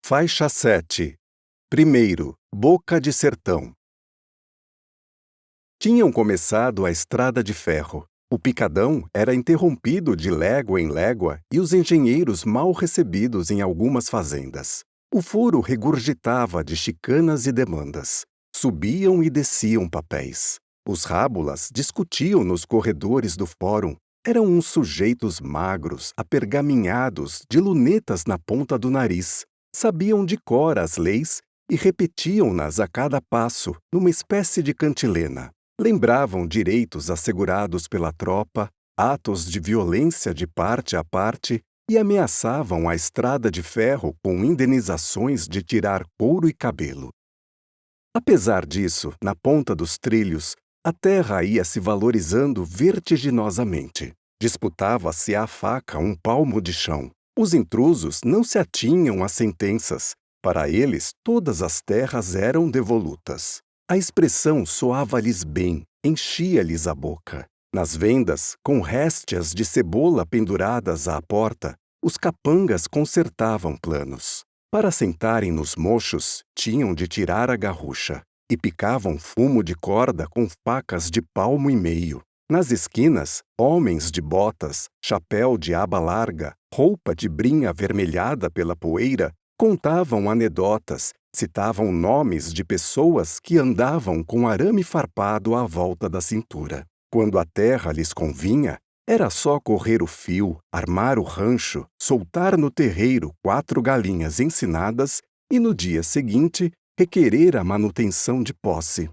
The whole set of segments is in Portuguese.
Faixa 7. Primeiro, Boca de Sertão. Tinham começado a estrada de ferro. O picadão era interrompido de légua em légua e os engenheiros mal recebidos em algumas fazendas. O foro regurgitava de chicanas e demandas. Subiam e desciam papéis. Os rábulas discutiam nos corredores do fórum. Eram uns sujeitos magros, apergaminhados, de lunetas na ponta do nariz. Sabiam de cor as leis e repetiam-nas a cada passo, numa espécie de cantilena. Lembravam direitos assegurados pela tropa, atos de violência de parte a parte e ameaçavam a estrada de ferro com indenizações de tirar couro e cabelo. Apesar disso, na ponta dos trilhos, a terra ia se valorizando vertiginosamente. Disputava-se à faca um palmo de chão. Os intrusos não se atinham às sentenças. Para eles, todas as terras eram devolutas. A expressão soava-lhes bem, enchia-lhes a boca. Nas vendas, com réstias de cebola penduradas à porta, os capangas consertavam planos. Para sentarem nos mochos, tinham de tirar a garrucha, e picavam fumo de corda com facas de palmo e meio. Nas esquinas, homens de botas, chapéu de aba larga, roupa de brim avermelhada pela poeira, contavam anedotas, citavam nomes de pessoas que andavam com arame farpado à volta da cintura. Quando a terra lhes convinha, era só correr o fio, armar o rancho, soltar no terreiro 4 galinhas ensinadas e, no dia seguinte, requerer a manutenção de posse.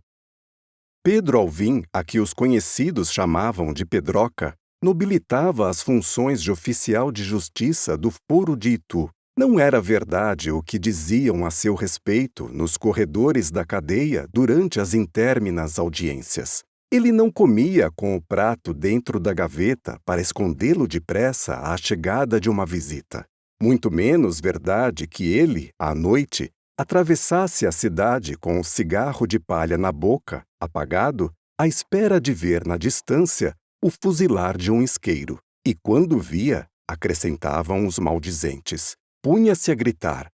Pedro Alvim, a que os conhecidos chamavam de Pedroca, nobilitava as funções de oficial de justiça do Foro de Itu. Não era verdade o que diziam a seu respeito nos corredores da cadeia durante as intérminas audiências. Ele não comia com o prato dentro da gaveta para escondê-lo depressa à chegada de uma visita. Muito menos verdade que ele, à noite, atravessasse a cidade com o cigarro de palha na boca, apagado, à espera de ver na distância o fuzilar de um isqueiro. E quando via, acrescentavam os maldizentes, punha-se a gritar: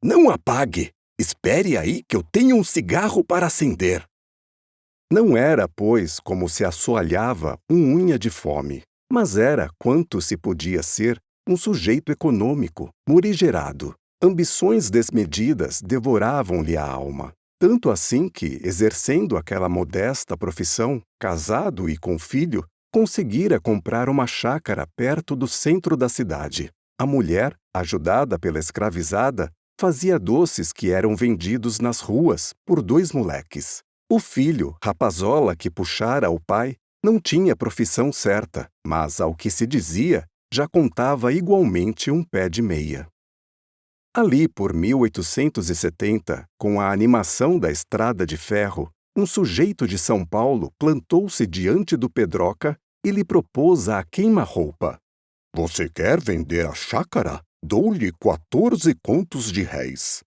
"Não apague! Espere aí que eu tenho um cigarro para acender!" Não era, pois, como se assoalhava unha de fome, mas era, quanto se podia ser, um sujeito econômico, morigerado. Ambições desmedidas devoravam-lhe a alma, tanto assim que, exercendo aquela modesta profissão, casado e com filho, conseguira comprar uma chácara perto do centro da cidade. A mulher, ajudada pela escravizada, fazia doces que eram vendidos nas ruas por 2 moleques. O filho, rapazola que puxara o pai, não tinha profissão certa, mas, ao que se dizia, já contava igualmente um pé de meia. Ali por 1870, com a animação da estrada de ferro, um sujeito de São Paulo plantou-se diante do Pedroca e lhe propôs a queima-roupa. "Você quer vender a chácara? Dou-lhe 14 contos de réis."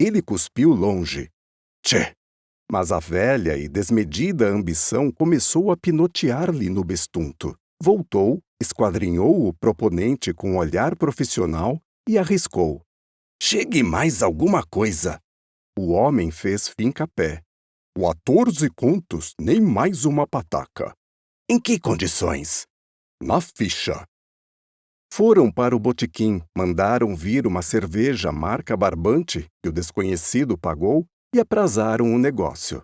Ele cuspiu longe. "Tchê!" Mas a velha e desmedida ambição começou a pinotear-lhe no bestunto. Voltou, esquadrinhou o proponente com olhar profissional e arriscou: "Chegue mais alguma coisa." O homem fez finca-pé. 14 contos, nem mais uma pataca." "Em que condições?" "Na ficha." Foram para o botequim, mandaram vir uma cerveja marca Barbante, que o desconhecido pagou, e aprazaram o negócio.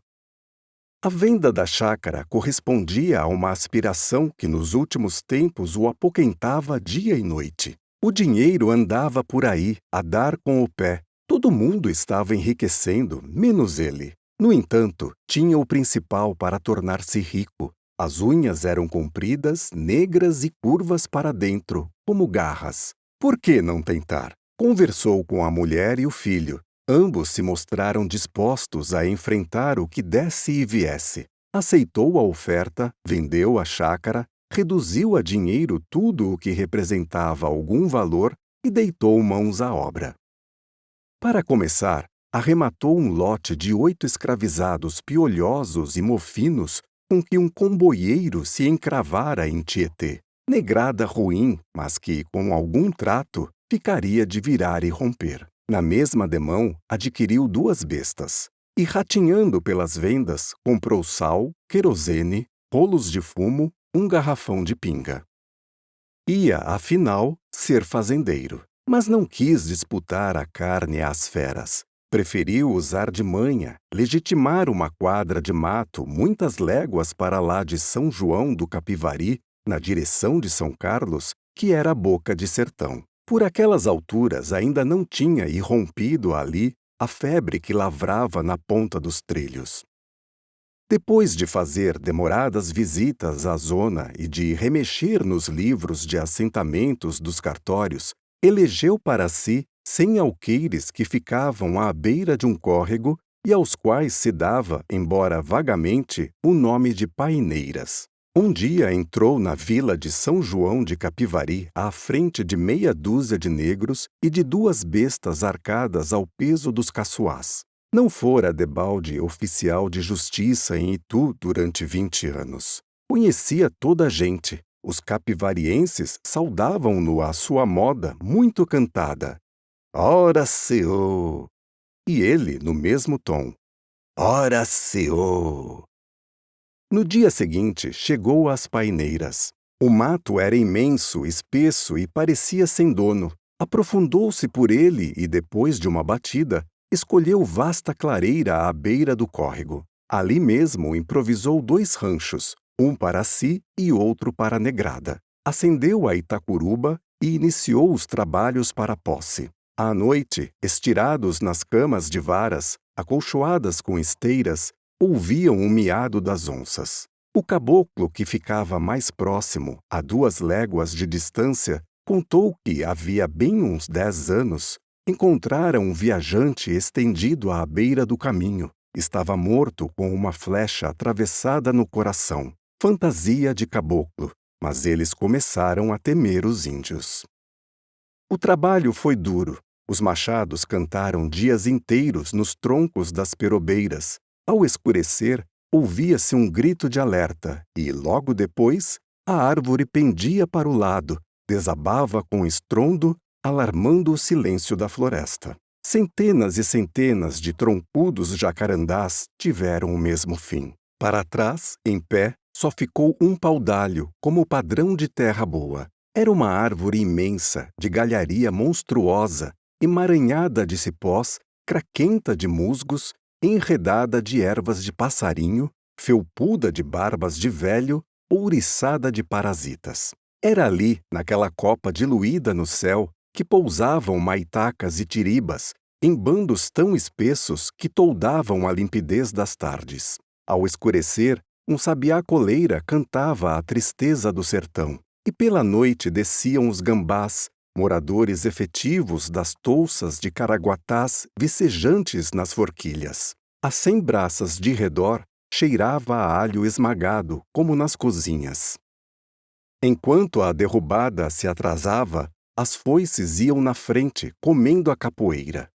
A venda da chácara correspondia a uma aspiração que nos últimos tempos o apoquentava dia e noite. O dinheiro andava por aí, a dar com o pé. Todo mundo estava enriquecendo, menos ele. No entanto, tinha o principal para tornar-se rico. As unhas eram compridas, negras e curvas para dentro, como garras. Por que não tentar? Conversou com a mulher e o filho. Ambos se mostraram dispostos a enfrentar o que desse e viesse. Aceitou a oferta, vendeu a chácara, reduziu a dinheiro tudo o que representava algum valor e deitou mãos à obra. Para começar, arrematou um lote de 8 escravizados piolhosos e mofinos com que um comboieiro se encravara em Tietê. Negrada ruim, mas que, com algum trato, ficaria de virar e romper. Na mesma demão, adquiriu 2 bestas. E, ratinhando pelas vendas, comprou sal, querosene, rolos de fumo, um garrafão de pinga. Ia, afinal, ser fazendeiro, mas não quis disputar a carne às feras. Preferiu usar de manha, legitimar uma quadra de mato muitas léguas para lá de São João do Capivari, na direção de São Carlos, que era a boca de sertão. Por aquelas alturas ainda não tinha irrompido ali a febre que lavrava na ponta dos trilhos. Depois de fazer demoradas visitas à zona e de remexer nos livros de assentamentos dos cartórios, elegeu para si 100 alqueires que ficavam à beira de um córrego e aos quais se dava, embora vagamente, o nome de paineiras. Um dia entrou na vila de São João de Capivari à frente de meia dúzia de negros e de 2 bestas arcadas ao peso dos caçoás. Não fora debalde oficial de justiça em Itu durante 20 anos. Conhecia toda a gente. Os capivarienses saudavam-no à sua moda muito cantada. Ora Senhor! E ele, no mesmo tom. Ora Senhor! No dia seguinte, chegou às paineiras. O mato era imenso, espesso e parecia sem dono. Aprofundou-se por ele e, depois de uma batida, escolheu vasta clareira à beira do córrego. Ali mesmo improvisou 2 ranchos, um para si e outro para a negrada. Acendeu a Itacuruba e iniciou os trabalhos para a posse. À noite, estirados nas camas de varas, acolchoadas com esteiras, ouviam o miado das onças. O caboclo, que ficava mais próximo, a 2 léguas de distância, contou que, havia bem uns 10 anos, encontrara um viajante estendido à beira do caminho. Estava morto com uma flecha atravessada no coração. Fantasia de caboclo, mas eles começaram a temer os índios. O trabalho foi duro. Os machados cantaram dias inteiros nos troncos das perobeiras. Ao escurecer, ouvia-se um grito de alerta e, logo depois, a árvore pendia para o lado, desabava com estrondo, alarmando o silêncio da floresta. Centenas e centenas de troncudos jacarandás tiveram o mesmo fim. Para trás, em pé, só ficou um paudalho, como padrão de terra boa. Era uma árvore imensa, de galharia monstruosa, emaranhada de cipós, craquenta de musgos, enredada de ervas de passarinho, felpuda de barbas de velho, ouriçada de parasitas. Era ali, naquela copa diluída no céu, que pousavam maitacas e tiribas, em bandos tão espessos que toldavam a limpidez das tardes. Ao escurecer, um sabiá-coleira cantava a tristeza do sertão, e pela noite desciam os gambás, moradores efetivos das touças de caraguatás vicejantes nas forquilhas. A 100 braças de redor cheirava a alho esmagado, como nas cozinhas. Enquanto a derrubada se atrasava, as foices iam na frente, comendo a capoeira.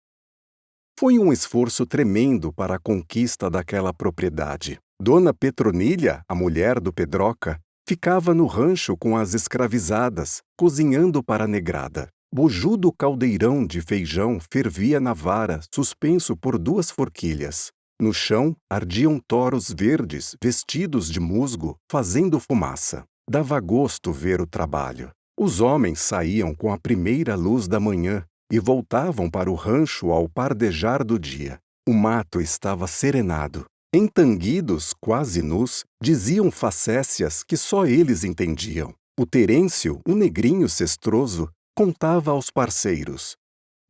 Foi um esforço tremendo para a conquista daquela propriedade. Dona Petronilha, a mulher do Pedroca, ficava no rancho com as escravizadas, cozinhando para a negrada. Bojudo caldeirão de feijão fervia na vara, suspenso por 2 forquilhas. No chão, ardiam toros verdes, vestidos de musgo, fazendo fumaça. Dava gosto ver o trabalho. Os homens saíam com a primeira luz da manhã e voltavam para o rancho ao pardejar do dia. O mato estava serenado. Entanguidos, quase nus, diziam facécias que só eles entendiam. O Terêncio, um negrinho cestroso, contava aos parceiros.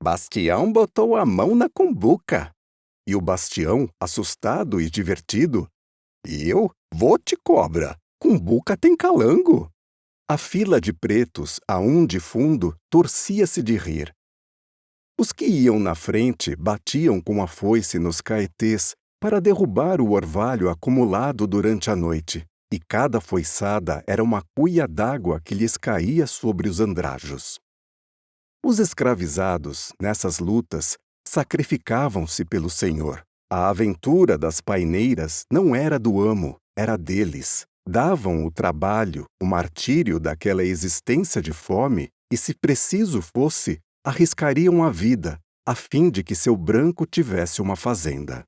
Bastião botou a mão na cumbuca. E o Bastião, assustado e divertido. Eu? Vou te cobra. Cumbuca tem calango. A fila de pretos, a um de fundo, torcia-se de rir. Os que iam na frente batiam com a foice nos caetês para derrubar o orvalho acumulado durante a noite, e cada foiçada era uma cuia d'água que lhes caía sobre os andrajos. Os escravizados, nessas lutas, sacrificavam-se pelo Senhor. A aventura das paineiras não era do amo, era deles. Davam o trabalho, o martírio daquela existência de fome e, se preciso fosse, arriscariam a vida, a fim de que seu branco tivesse uma fazenda.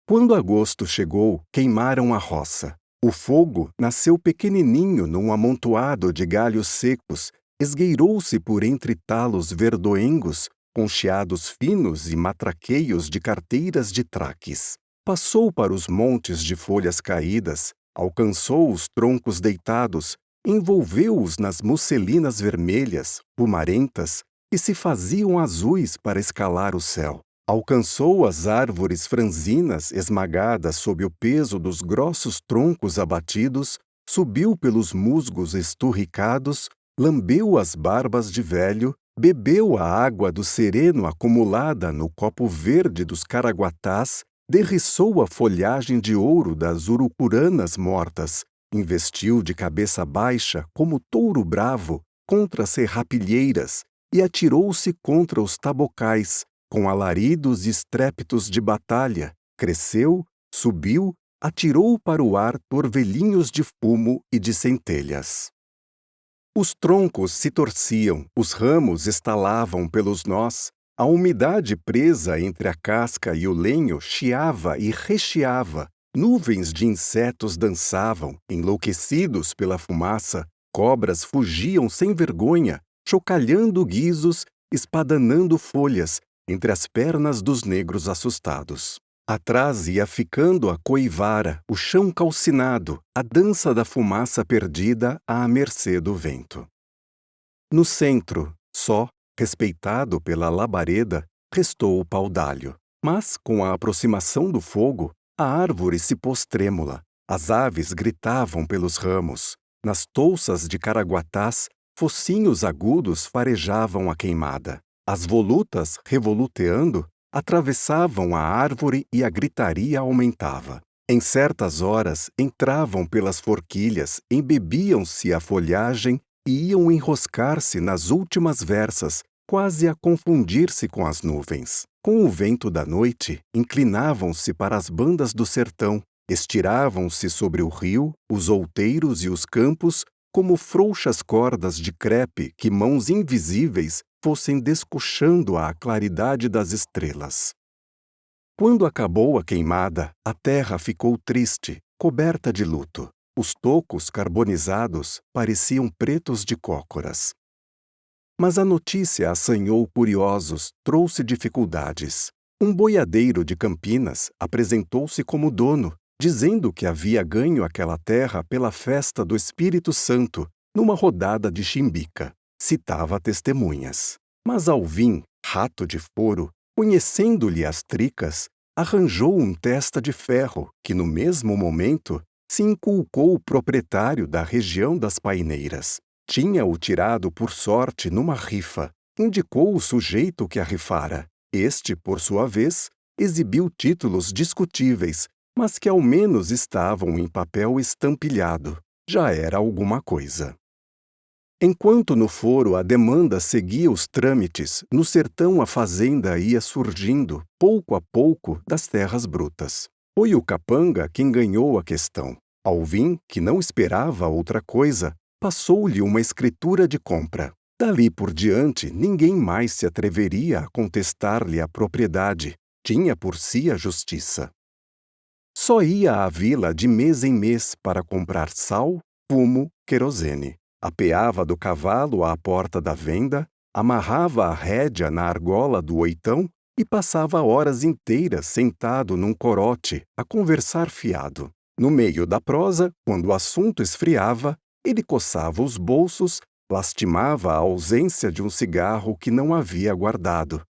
Quando agosto chegou, queimaram a roça. O fogo nasceu pequenininho num amontoado de galhos secos, esgueirou-se por entre talos verdoengos, com chiados finos e matraqueios de carteiras de traques. Passou para os montes de folhas caídas, alcançou os troncos deitados, envolveu-os nas musselinas vermelhas, pumarentas, que se faziam azuis para escalar o céu. Alcançou as árvores franzinas esmagadas sob o peso dos grossos troncos abatidos, subiu pelos musgos esturricados, lambeu as barbas de velho, bebeu a água do sereno acumulada no copo verde dos caraguatás, derriçou a folhagem de ouro das urucuranas mortas, investiu de cabeça baixa como touro bravo contra as serrapilheiras e atirou-se contra os tabocais, com alaridos e estrépitos de batalha, cresceu, subiu, atirou para o ar torvelinhos de fumo e de centelhas. Os troncos se torciam, os ramos estalavam pelos nós, a umidade presa entre a casca e o lenho chiava e rechiava, nuvens de insetos dançavam, enlouquecidos pela fumaça, cobras fugiam sem vergonha, chocalhando guizos, espadanando folhas, entre as pernas dos negros assustados. Atrás ia ficando a coivara, o chão calcinado, a dança da fumaça perdida à mercê do vento. No centro, só, respeitado pela labareda, restou o pau-d'alho. Mas, com a aproximação do fogo, a árvore se pôs trêmula, as aves gritavam pelos ramos, nas touças de caraguatás, focinhos agudos farejavam a queimada. As volutas, revoluteando, atravessavam a árvore e a gritaria aumentava. Em certas horas, entravam pelas forquilhas, embebiam-se a folhagem e iam enroscar-se nas últimas versas, quase a confundir-se com as nuvens. Com o vento da noite, inclinavam-se para as bandas do sertão, estiravam-se sobre o rio, os outeiros e os campos, como frouxas cordas de crepe que mãos invisíveis fossem descoxando à claridade das estrelas. Quando acabou a queimada, a terra ficou triste, coberta de luto. Os tocos carbonizados pareciam pretos de cócoras. Mas a notícia assanhou curiosos, trouxe dificuldades. Um boiadeiro de Campinas apresentou-se como dono, dizendo que havia ganho aquela terra pela festa do Espírito Santo, numa rodada de chimbica. Citava testemunhas. Mas Alvim, rato de foro, conhecendo-lhe as tricas, arranjou um testa de ferro que, no mesmo momento, se inculcou o proprietário da região das paineiras. Tinha-o tirado por sorte numa rifa. Indicou o sujeito que a rifara. Este, por sua vez, exibiu títulos discutíveis, mas que ao menos estavam em papel estampilhado. Já era alguma coisa. Enquanto no foro a demanda seguia os trâmites, no sertão a fazenda ia surgindo, pouco a pouco, das terras brutas. Foi o capanga quem ganhou a questão. Alvim, que não esperava outra coisa, passou-lhe uma escritura de compra. Dali por diante, ninguém mais se atreveria a contestar-lhe a propriedade. Tinha por si a justiça. Só ia à vila de mês em mês para comprar sal, fumo, querosene. Apeava do cavalo à porta da venda, amarrava a rédea na argola do oitão e passava horas inteiras sentado num corote a conversar fiado. No meio da prosa, quando o assunto esfriava, ele coçava os bolsos, lastimava a ausência de um cigarro que não havia guardado.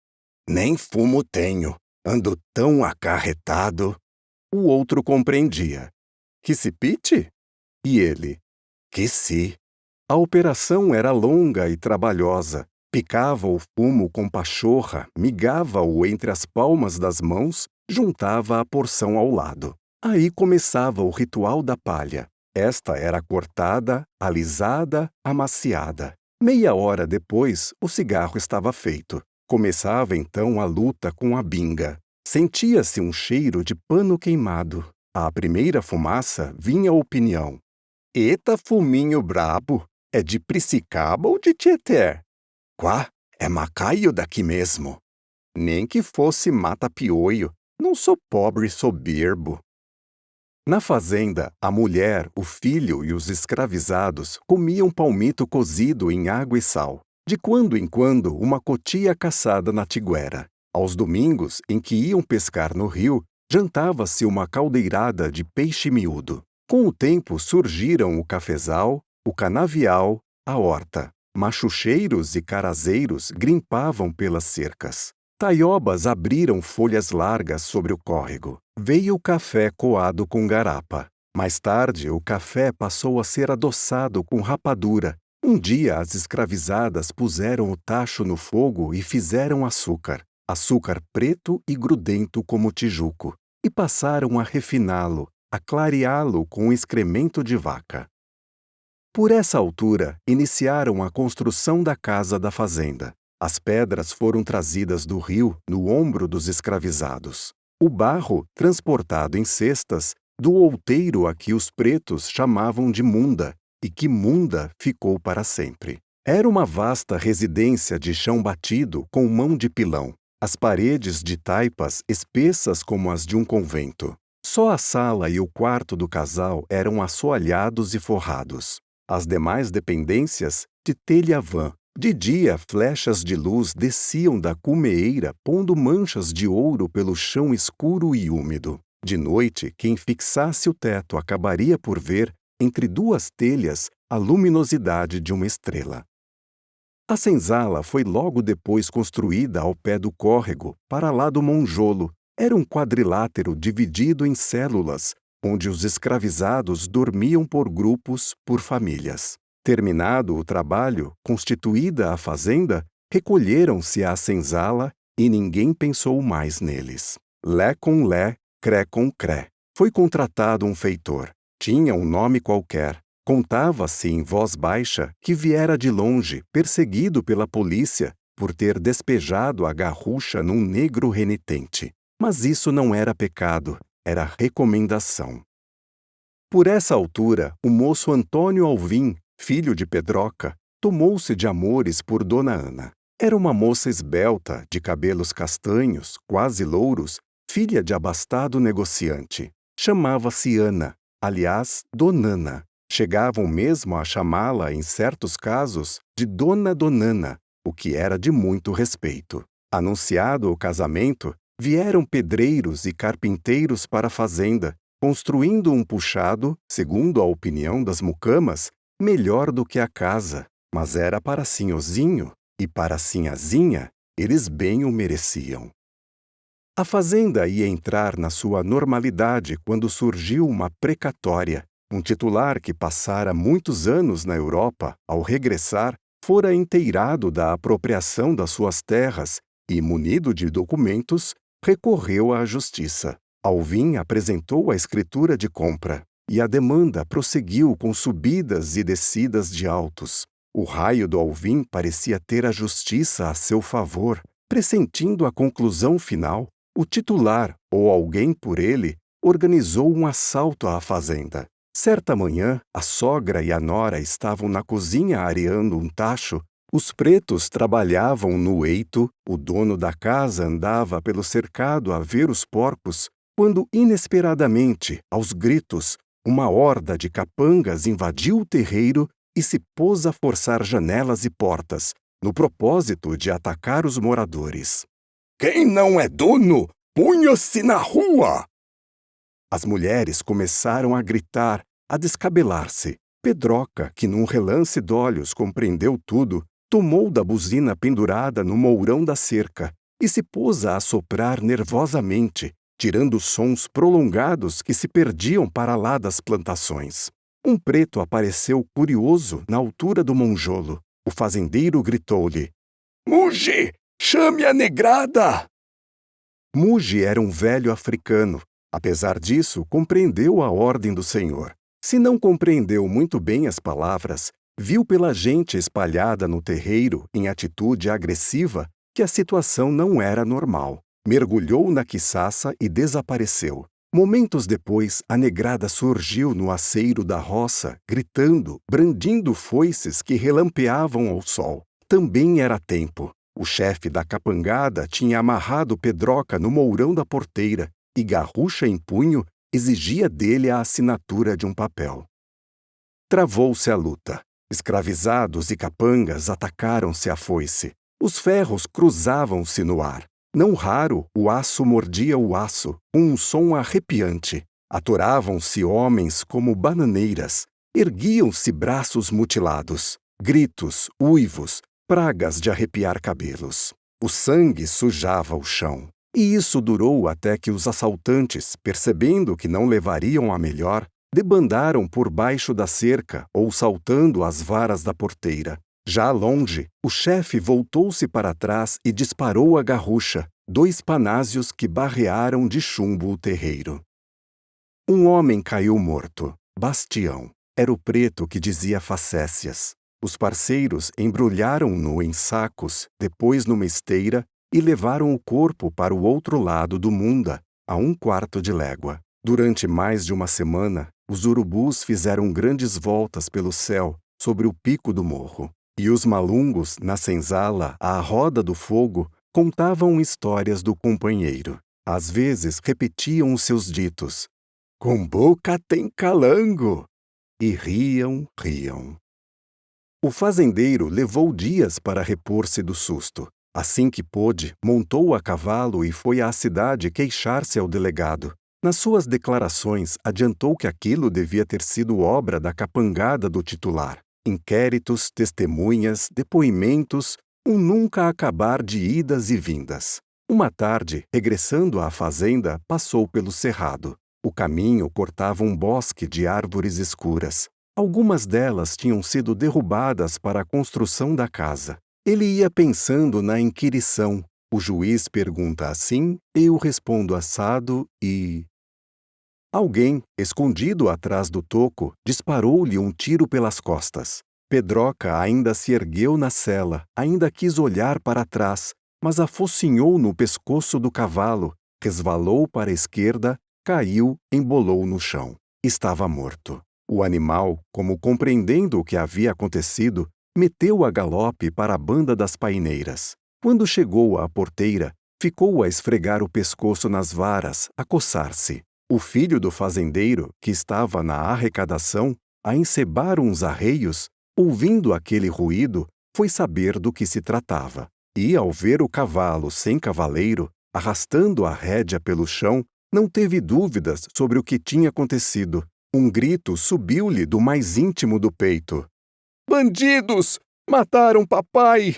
Nem fumo tenho, ando tão acarretado. O outro compreendia. Que se pite? E ele? Que se. A operação era longa e trabalhosa. Picava o fumo com pachorra, migava-o entre as palmas das mãos, juntava a porção ao lado. Aí começava o ritual da palha. Esta era cortada, alisada, amaciada. Meia hora depois, o cigarro estava feito. Começava então a luta com a binga. Sentia-se um cheiro de pano queimado. À primeira fumaça vinha a opinião. Eita fuminho brabo! É de Piracicaba ou de Tietê? Quá, é Macaio daqui mesmo. Nem que fosse mata-pioio. Não sou pobre e soberbo. Na fazenda, a mulher, o filho e os escravizados comiam palmito cozido em água e sal. De quando em quando, uma cotia caçada na tiguera. Aos domingos, em que iam pescar no rio, jantava-se uma caldeirada de peixe miúdo. Com o tempo surgiram o cafezal, o canavial, a horta. Machucheiros e carazeiros grimpavam pelas cercas. Taiobas abriram folhas largas sobre o córrego. Veio o café coado com garapa. Mais tarde, o café passou a ser adoçado com rapadura. Um dia, as escravizadas puseram o tacho no fogo e fizeram açúcar. Açúcar preto e grudento como tijuco. E passaram a refiná-lo, a clareá-lo com excremento de vaca. Por essa altura, iniciaram a construção da casa da fazenda. As pedras foram trazidas do rio no ombro dos escravizados. O barro, transportado em cestas, do outeiro a que os pretos chamavam de munda, e que munda ficou para sempre. Era uma vasta residência de chão batido com mão de pilão. As paredes de taipas espessas como as de um convento. Só a sala e o quarto do casal eram assoalhados e forrados. As demais dependências, de telha vã. De dia, flechas de luz desciam da cumeeira, pondo manchas de ouro pelo chão escuro e úmido. De noite, quem fixasse o teto acabaria por ver, entre duas telhas, a luminosidade de uma estrela. A senzala foi logo depois construída ao pé do córrego, para lá do monjolo. Era um quadrilátero dividido em células, onde os escravizados dormiam por grupos, por famílias. Terminado o trabalho, constituída a fazenda, recolheram-se à senzala e ninguém pensou mais neles. Lé com lé, cré com cré. Foi contratado um feitor. Tinha um nome qualquer. Contava-se em voz baixa que viera de longe, perseguido pela polícia, por ter despejado a garrucha num negro renitente. Mas isso não era pecado, era recomendação. Por essa altura, o moço Antônio Alvim, filho de Pedroca, tomou-se de amores por Dona Ana. Era uma moça esbelta, de cabelos castanhos, quase louros, filha de abastado negociante. Chamava-se Ana, aliás, Donana. Chegavam mesmo a chamá-la, em certos casos, de Dona Donana, o que era de muito respeito. Anunciado o casamento, vieram pedreiros e carpinteiros para a fazenda, construindo um puxado, segundo a opinião das mucamas, melhor do que a casa, mas era para Sinhozinho, e para Sinhazinha, eles bem o mereciam. A fazenda ia entrar na sua normalidade quando surgiu uma precatória. Um titular que passara muitos anos na Europa, ao regressar, fora inteirado da apropriação das suas terras e, munido de documentos, recorreu à justiça. Alvim apresentou a escritura de compra. E a demanda prosseguiu com subidas e descidas de autos. O raio do Alvim parecia ter a justiça a seu favor. Pressentindo a conclusão final, o titular, ou alguém por ele, organizou um assalto à fazenda. Certa manhã, a sogra e a nora estavam na cozinha areando um tacho. Os pretos trabalhavam no eito, o dono da casa andava pelo cercado a ver os porcos, quando inesperadamente, aos gritos, uma horda de capangas invadiu o terreiro e se pôs a forçar janelas e portas, no propósito de atacar os moradores. Quem não é dono, punha-se na rua! As mulheres começaram a gritar, a descabelar-se. Pedroca, que num relance d'olhos compreendeu tudo, tomou da buzina pendurada no mourão da cerca e se pôs a assoprar nervosamente, tirando sons prolongados que se perdiam para lá das plantações. Um preto apareceu curioso na altura do monjolo. O fazendeiro gritou-lhe: "Muge, chame a negrada!" Muge era um velho africano. Apesar disso, compreendeu a ordem do senhor. Se não compreendeu muito bem as palavras, viu pela gente espalhada no terreiro, em atitude agressiva, que a situação não era normal. Mergulhou na quiçaça e desapareceu. Momentos depois, a negrada surgiu no aceiro da roça, gritando, brandindo foices que relampeavam ao sol. Também era tempo. O chefe da capangada tinha amarrado Pedroca no mourão da porteira e, garrucha em punho, exigia dele a assinatura de um papel. Travou-se a luta. Escravizados e capangas atacaram-se à foice. Os ferros cruzavam-se no ar. Não raro, o aço mordia o aço, com um som arrepiante. Atoravam-se homens como bananeiras. Erguiam-se braços mutilados. Gritos, uivos, pragas de arrepiar cabelos. O sangue sujava o chão. E isso durou até que os assaltantes, percebendo que não levariam a melhor, debandaram por baixo da cerca ou saltando as varas da porteira. Já longe, o chefe voltou-se para trás e disparou a garrucha, 2 panásios que barrearam de chumbo o terreiro. Um homem caiu morto. Bastião. Era o preto que dizia facécias. Os parceiros embrulharam-no em sacos, depois numa esteira, e levaram o corpo para o outro lado do Munda, a 1/4 de légua. Durante mais de uma semana, os urubus fizeram grandes voltas pelo céu, sobre o pico do morro. E os malungos, na senzala, à roda do fogo, contavam histórias do companheiro. Às vezes repetiam os seus ditos. Com boca tem calango! E riam. O fazendeiro levou dias para repor-se do susto. Assim que pôde, montou a cavalo e foi à cidade queixar-se ao delegado. Nas suas declarações, adiantou que aquilo devia ter sido obra da capangada do titular. Inquéritos, testemunhas, depoimentos, um nunca acabar de idas e vindas. Uma tarde, regressando à fazenda, passou pelo cerrado. O caminho cortava um bosque de árvores escuras. Algumas delas tinham sido derrubadas para a construção da casa. Ele ia pensando na inquirição. O juiz pergunta assim, eu respondo assado e... Alguém, escondido atrás do toco, disparou-lhe um tiro pelas costas. Pedroca ainda se ergueu na sela, ainda quis olhar para trás, mas afocinhou no pescoço do cavalo, resvalou para a esquerda, caiu, embolou no chão. Estava morto. O animal, como compreendendo o que havia acontecido, meteu a galope para a banda das paineiras. Quando chegou à porteira, ficou a esfregar o pescoço nas varas, a coçar-se. O filho do fazendeiro, que estava na arrecadação, a encebar uns arreios, ouvindo aquele ruído, foi saber do que se tratava. E, ao ver o cavalo sem cavaleiro, arrastando a rédea pelo chão, não teve dúvidas sobre o que tinha acontecido. Um grito subiu-lhe do mais íntimo do peito. Bandidos! Mataram papai!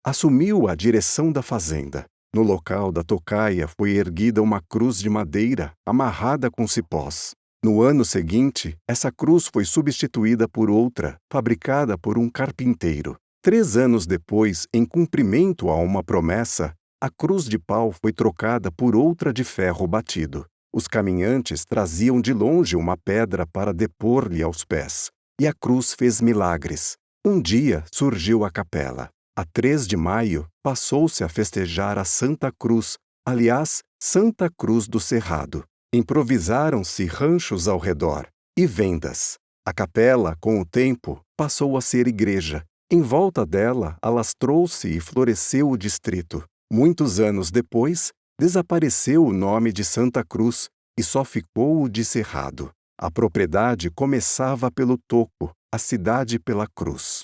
Assumiu a direção da fazenda. No local da tocaia foi erguida uma cruz de madeira, amarrada com cipós. No ano seguinte, essa cruz foi substituída por outra, fabricada por um carpinteiro. 3 anos depois, em cumprimento a uma promessa, a cruz de pau foi trocada por outra de ferro batido. Os caminhantes traziam de longe uma pedra para depor-lhe aos pés. E a cruz fez milagres. Um dia surgiu a capela. A 3 de maio, passou-se a festejar a Santa Cruz, aliás, Santa Cruz do Cerrado. Improvisaram-se ranchos ao redor e vendas. A capela, com o tempo, passou a ser igreja. Em volta dela, alastrou-se e floresceu o distrito. Muitos anos depois, desapareceu o nome de Santa Cruz e só ficou o de Cerrado. A propriedade começava pelo toco, a cidade pela cruz.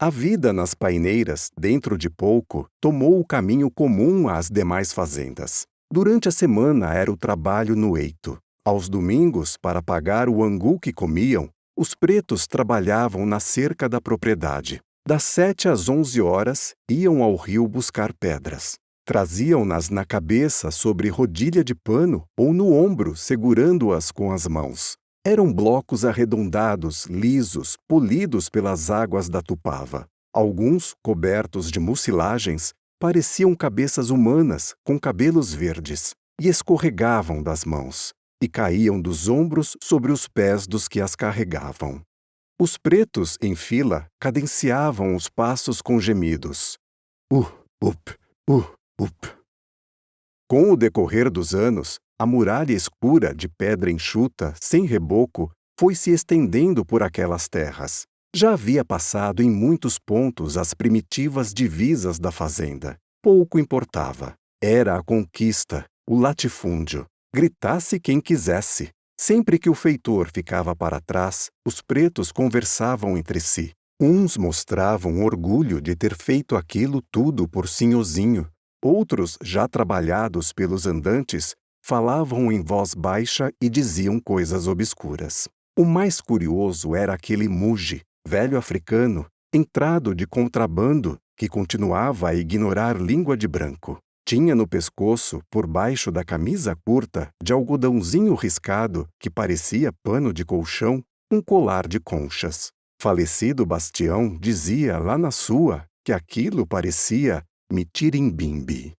A vida nas paineiras, dentro de pouco, tomou o caminho comum às demais fazendas. Durante a semana era o trabalho no eito. Aos domingos, para pagar o angu que comiam, os pretos trabalhavam na cerca da propriedade. Das 7 às 11 horas, iam ao rio buscar pedras. Traziam-nas na cabeça sobre rodilha de pano ou no ombro, segurando-as com as mãos. Eram blocos arredondados, lisos, polidos pelas águas da Tupava. Alguns, cobertos de mucilagens, pareciam cabeças humanas com cabelos verdes, e escorregavam das mãos, e caíam dos ombros sobre os pés dos que as carregavam. Os pretos, em fila, cadenciavam os passos com gemidos. Up. Com o decorrer dos anos, a muralha escura de pedra enxuta, sem reboco, foi se estendendo por aquelas terras. Já havia passado em muitos pontos as primitivas divisas da fazenda. Pouco importava. Era a conquista, o latifúndio. Gritasse quem quisesse. Sempre que o feitor ficava para trás, os pretos conversavam entre si. Uns mostravam orgulho de ter feito aquilo tudo por sinhozinho. Outros, já trabalhados pelos andantes, falavam em voz baixa e diziam coisas obscuras. O mais curioso era aquele muge, velho africano, entrado de contrabando, que continuava a ignorar língua de branco. Tinha no pescoço, por baixo da camisa curta, de algodãozinho riscado, que parecia pano de colchão, um colar de conchas. Falecido Bastião dizia lá na sua que aquilo parecia Mitirimbimbi.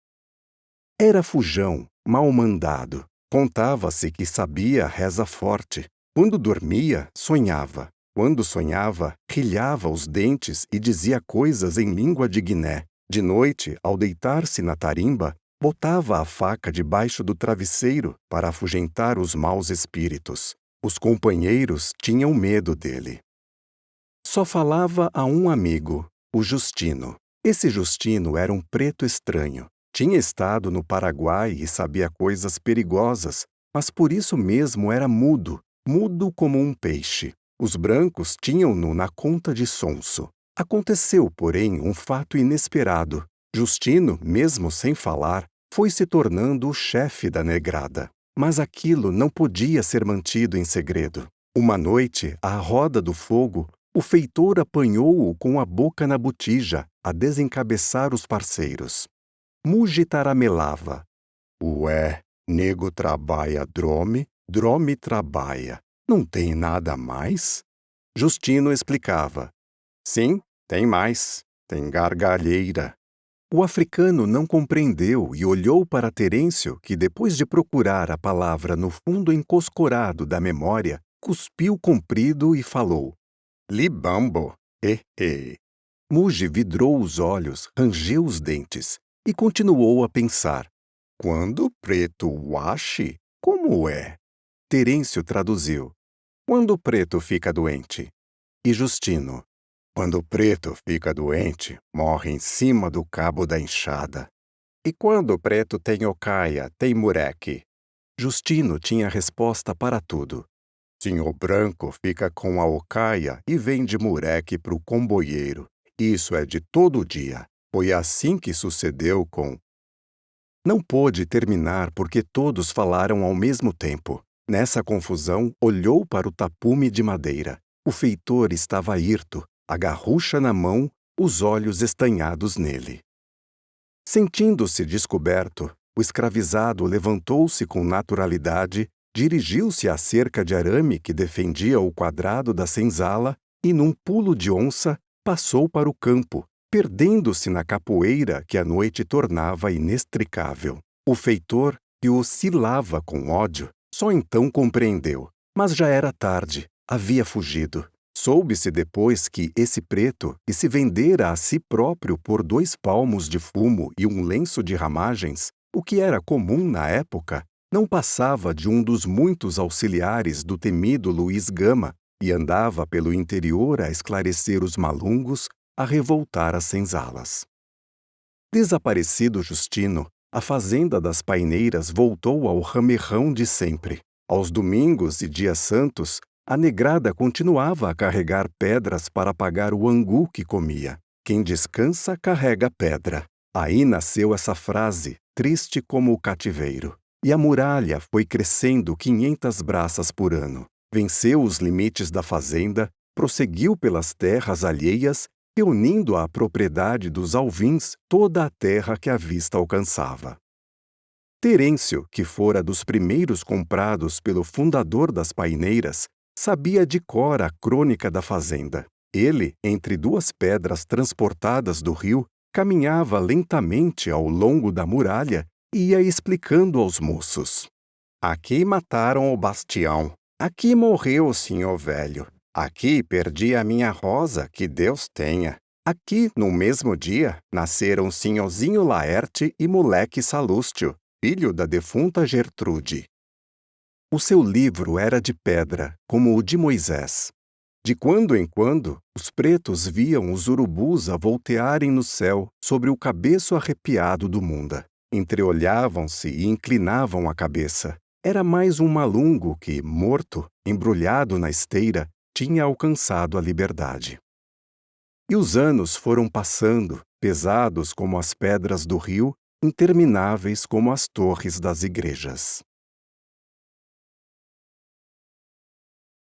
Era fujão, mal-mandado. Contava-se que sabia reza forte. Quando dormia, sonhava. Quando sonhava, rilhava os dentes e dizia coisas em língua de Guiné. De noite, ao deitar-se na tarimba, botava a faca debaixo do travesseiro para afugentar os maus espíritos. Os companheiros tinham medo dele. Só falava a um amigo, o Justino. Esse Justino era um preto estranho. Tinha estado no Paraguai e sabia coisas perigosas, mas por isso mesmo era mudo, mudo como um peixe. Os brancos tinham-no na conta de sonso. Aconteceu, porém, um fato inesperado. Justino, mesmo sem falar, foi se tornando o chefe da negrada. Mas aquilo não podia ser mantido em segredo. Uma noite, à roda do fogo, o feitor apanhou-o com a boca na botija, a desencabeçar os parceiros. Muge taramelava. Ué, nego trabalha drome, drome trabalha. Não tem nada mais? Justino explicava. Sim, tem mais. Tem gargalheira. O africano não compreendeu e olhou para Terêncio, que depois de procurar a palavra no fundo encoscorado da memória, cuspiu comprido e falou. Libambo, Muge vidrou os olhos, rangeu os dentes e continuou a pensar. Quando preto washi, como é? Terêncio traduziu. Quando o preto fica doente. E Justino. Quando o preto fica doente, morre em cima do cabo da enxada. E quando o preto tem ocaia, tem mureque. Justino tinha resposta para tudo. Senhor branco fica com a ocaia e vende mureque para o comboieiro. Isso é de todo dia. Foi assim que sucedeu com... Não pôde terminar porque todos falaram ao mesmo tempo. Nessa confusão, olhou para o tapume de madeira. O feitor estava hirto, a garrucha na mão, os olhos estanhados nele. Sentindo-se descoberto, o escravizado levantou-se com naturalidade, dirigiu-se à cerca de arame que defendia o quadrado da senzala e, num pulo de onça, passou para o campo, perdendo-se na capoeira que a noite tornava inextricável. O feitor, que oscilava com ódio, só então compreendeu. Mas já era tarde, havia fugido. Soube-se depois que esse preto, que se vendera a si próprio por 2 palmos de fumo e um lenço de ramagens, o que era comum na época, não passava de um dos muitos auxiliares do temido Luiz Gama e andava pelo interior a esclarecer os malungos, a revoltar as senzalas. Desaparecido Justino, a fazenda das paineiras voltou ao ramerrão de sempre. Aos domingos e dias santos, a negrada continuava a carregar pedras para pagar o angu que comia. Quem descansa, carrega pedra. Aí nasceu essa frase, triste como o cativeiro. E a muralha foi crescendo 500 braças por ano. Venceu os limites da fazenda, prosseguiu pelas terras alheias, reunindo à propriedade dos alvins toda a terra que a vista alcançava. Terêncio, que fora dos primeiros comprados pelo fundador das paineiras, sabia de cor a crônica da fazenda. Ele, entre 2 pedras transportadas do rio, caminhava lentamente ao longo da muralha e ia explicando aos moços. Aqui mataram o Bastião. Aqui morreu o senhor velho. Aqui perdi a minha rosa, que Deus tenha. Aqui, no mesmo dia, nasceram senhorzinho Laerte e moleque Salústio, filho da defunta Gertrude. O seu livro era de pedra, como o de Moisés. De quando em quando, os pretos viam os urubus a voltearem no céu sobre o cabeço arrepiado do Munda. Entreolhavam-se e inclinavam a cabeça. Era mais um malungo que, morto, embrulhado na esteira, tinha alcançado a liberdade. E os anos foram passando, pesados como as pedras do rio, intermináveis como as torres das igrejas.